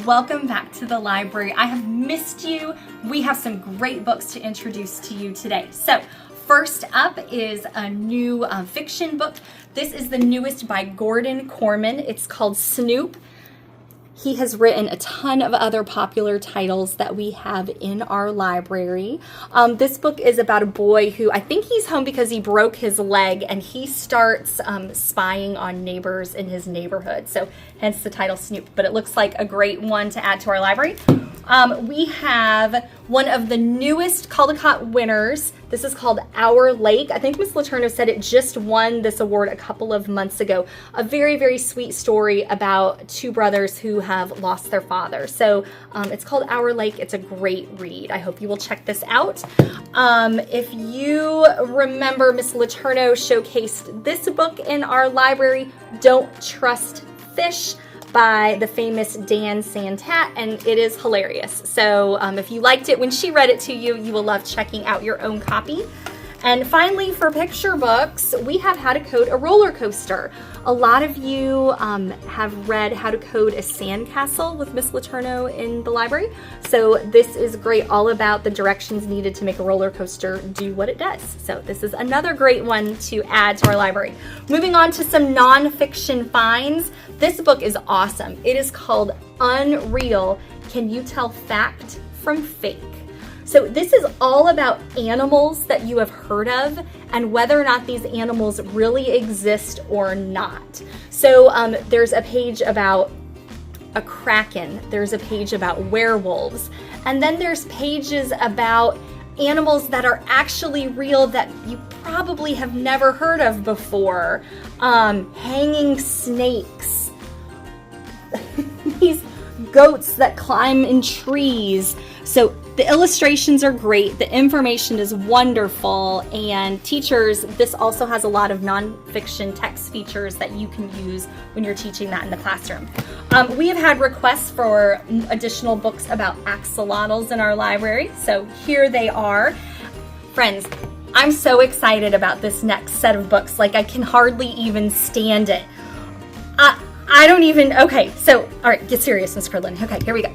welcome back to the library. I have missed you. We have some great books to introduce to you today. So first up is a new fiction book. This is the newest by Gordon Korman. It's called Snoop. He has written a ton of other popular titles that we have in our library. This book is about a boy who, I think he's home because he broke his leg, and he starts spying on neighbors in his neighborhood. So hence the title Snoop, but it looks like a great one to add to our library. We have one of the newest Caldecott winners. This is called Our Lake. I think Miss Letourneau said it just won this award a couple of months ago. A very, very sweet story about two brothers who have lost their father. So it's called Our Lake. It's a great read. I hope you will check this out. If you remember, Miss Letourneau showcased this book in our library, Don't Trust Fish, by the famous Dan Santat, and it is hilarious. So if you liked it when she read it to you, you will love checking out your own copy. And finally, for picture books, we have How to Code a Roller Coaster. A lot of you have read How to Code a Sandcastle with Miss Letourneau in the library. So this is great, all about the directions needed to make a roller coaster do what it does. So this is another great one to add to our library. Moving on to some nonfiction finds. This book is awesome. It is called Unreal: Can You Tell Fact from Fake? So this is all about animals that you have heard of and whether or not these animals really exist or not. So there's a page about a kraken, there's a page about werewolves, and then there's pages about animals that are actually real that you probably have never heard of before. Hanging snakes, these goats that climb in trees. So the illustrations are great, the information is wonderful, and teachers, this also has a lot of nonfiction text features that you can use when you're teaching that in the classroom. We have had requests for additional books about axolotls in our library, so here they are. Friends, I'm so excited about this next set of books, like I can hardly even stand it. I don't even, okay, so, all right, get serious, Miss Cridlin. Okay, here we go.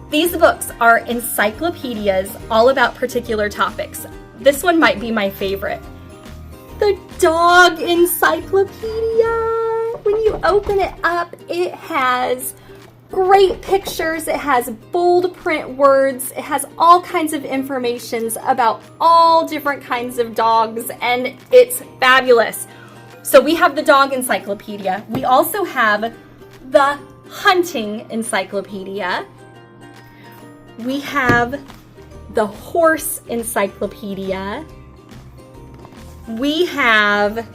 These books are encyclopedias all about particular topics. This one might be my favorite. The Dog Encyclopedia. When you open it up, it has great pictures, it has bold print words, it has all kinds of informations about all different kinds of dogs, and it's fabulous. So we have the Dog Encyclopedia. We also have the Hunting Encyclopedia. We have the Horse Encyclopedia. We have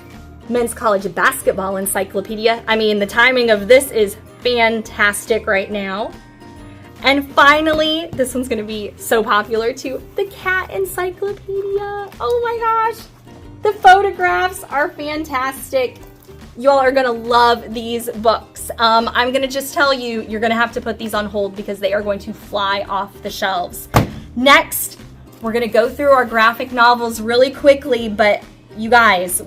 Men's College Basketball Encyclopedia. I mean, the timing of this is fantastic right now. And finally, this one's going to be so popular too, the Cat Encyclopedia. Oh my gosh, the photographs are fantastic. You all are going to love these books. I'm going to just tell you, you're going to have to put these on hold because they are going to fly off the shelves. Next, we're going to go through our graphic novels really quickly, but you guys,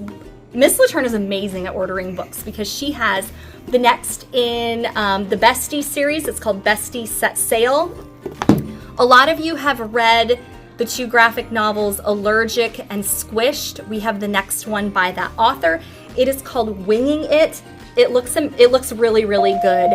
Miss Letourneau is amazing at ordering books because she has the next in the Bestie series. It's called Bestie Set Sail. A lot of you have read the two graphic novels Allergic and Squished. We have the next one by that author. It is called Winging It. It looks really, really good.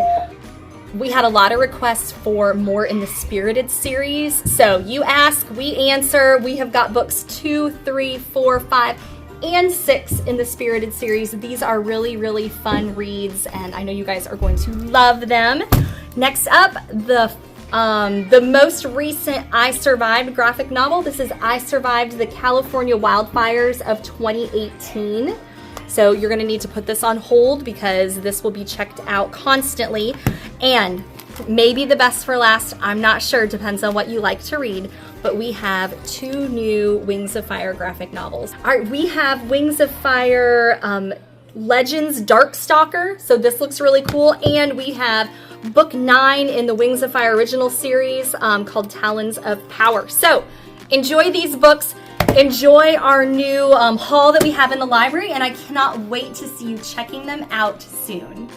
We had a lot of requests for more in the Spirited series. So you ask, we answer. We have got books 2, 3, 4, 5, and 6 in the Spirited series. These are really, really fun reads, and I know you guys are going to love them. Next up, the most recent I Survived graphic novel. This is I Survived the California Wildfires of 2018. So you're going to need to put this on hold because this will be checked out constantly. And maybe the best for last, I'm not sure, depends on what you like to read, but we have 2 new Wings of Fire graphic novels. All right, we have Wings of Fire Legends Darkstalker. So this looks really cool. And we have book 9 in the Wings of Fire original series called Talons of Power. So enjoy these books. Enjoy our new haul that we have in the library, and I cannot wait to see you checking them out soon.